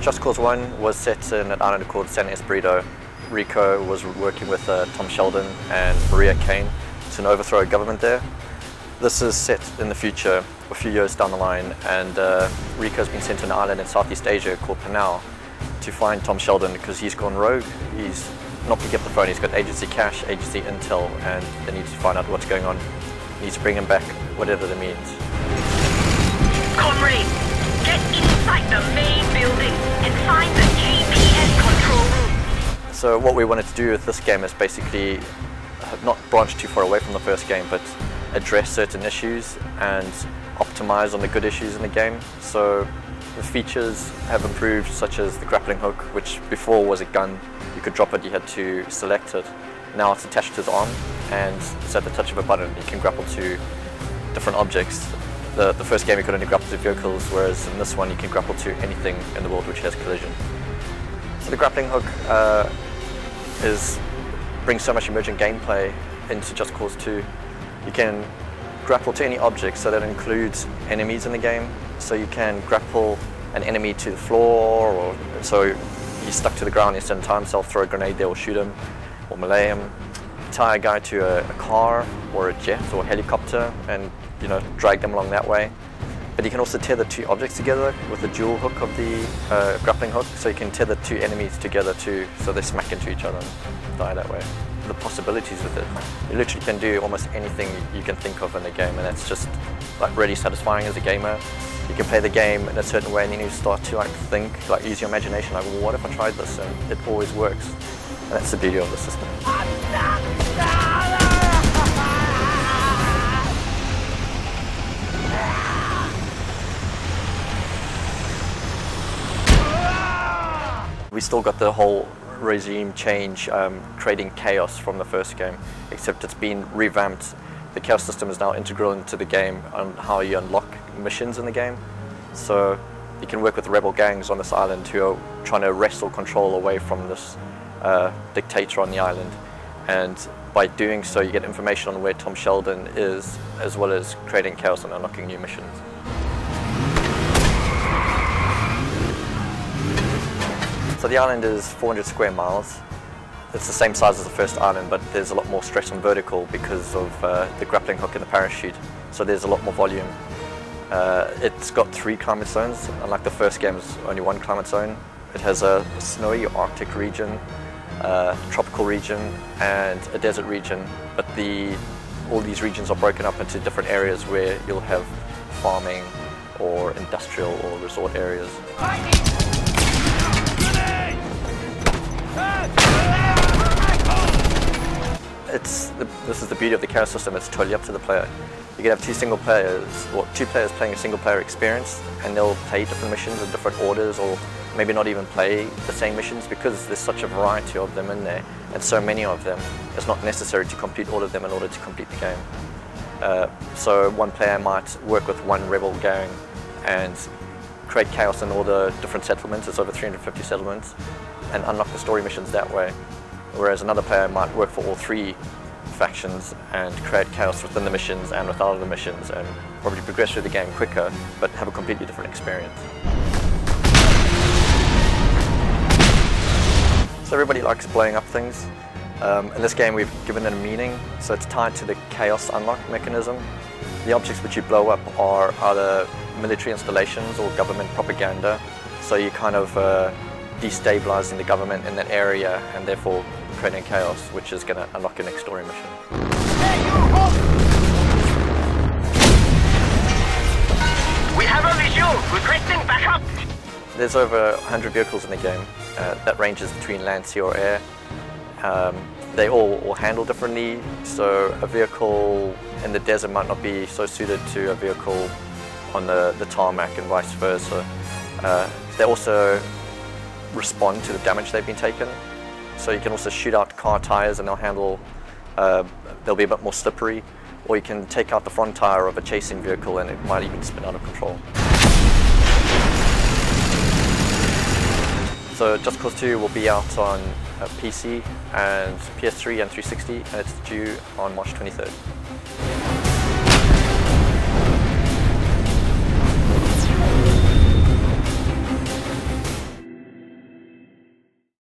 Just Cause 1 was set in an island called San Espirito. Rico was working with Tom Sheldon and Maria Kane to overthrow a government there. This is set in the future, a few years down the line, and Rico's been sent to an island in Southeast Asia called Panau to find Tom Sheldon because he's gone rogue. He's not picking up the phone, he's got agency cash, agency intel, and they need to find out what's going on. He needs to bring him back, whatever that means. Comrade, get inside the main building and find the GPS control room. So what we wanted to do with this game is basically not branch too far away from the first game, but address certain issues and optimize on the good issues in the game. So the features have improved, such as the grappling hook, which before was a gun. You could drop it, you had to select it. Now it's attached to his arm, and it's at the touch of a button. You can grapple to different objects. The first game you could only grapple to vehicles, whereas in this one you can grapple to anything in the world which has collision. So the grappling hook brings so much emergent gameplay into Just Cause 2. You can grapple to any object, so that includes enemies in the game. So you can grapple an enemy to the floor, or so he's stuck to the ground, he's in time himself, throw a grenade there or shoot him, or melee him. Tie a guy to a car or a jet or a helicopter and drag them along that way. But you can also tether two objects together with the dual hook of the grappling hook, so you can tether two enemies together too, so they smack into each other and die that way. The possibilities with it, you literally can do almost anything you can think of in the game, and that's just like really satisfying as a gamer. You can play the game in a certain way and then you start to think, use your imagination, well, what if I tried this? And it always works. And that's the beauty of the system. We still got the whole regime change, creating chaos from the first game, except it's been revamped. The chaos system is now integral into the game on how you unlock missions in the game. So you can work with rebel gangs on this island who are trying to wrestle control away from this dictator on the island. And by doing so, you get information on where Tom Sheldon is, as well as creating chaos and unlocking new missions. So the island is 400 square miles. It's the same size as the first island, but there's a lot more stress on vertical because of the grappling hook and the parachute. So there's a lot more volume. It's got 3 climate zones. Unlike the first game, it's only 1 climate zone. It has a snowy Arctic region, a tropical region, and a desert region. But all these regions are broken up into different areas where you'll have farming or industrial or resort areas. This is the beauty of the chaos system. It's totally up to the player. You can have 2 single players, or 2 players playing a single player experience, and they'll play different missions in different orders, or maybe not even play the same missions, because there's such a variety of them in there, and so many of them. It's not necessary to complete all of them in order to complete the game. So one player might work with one rebel gang and create chaos in all the different settlements. It's over 350 settlements, and unlock the story missions that way. Whereas another player might work for all 3 factions and create chaos within the missions and without the missions, and probably progress through the game quicker, but have a completely different experience. So everybody likes blowing up things. In this game we've given it a meaning, so it's tied to the chaos unlock mechanism. The objects which you blow up are either military installations or government propaganda, so you kind of destabilizing the government in that area and therefore creating chaos, which is going to unlock your next story mission. We have a visual, requesting backup. There's over 100 vehicles in the game. That ranges between land, sea or air. They all handle differently, so a vehicle in the desert might not be so suited to a vehicle on the tarmac and vice versa. They also respond to the damage they've been taken. So you can also shoot out car tires and they'll be a bit more slippery, or you can take out the front tire of a chasing vehicle and it might even spin out of control. So Just Cause 2 will be out on PC and PS3 and 360, and it's due on March 23rd.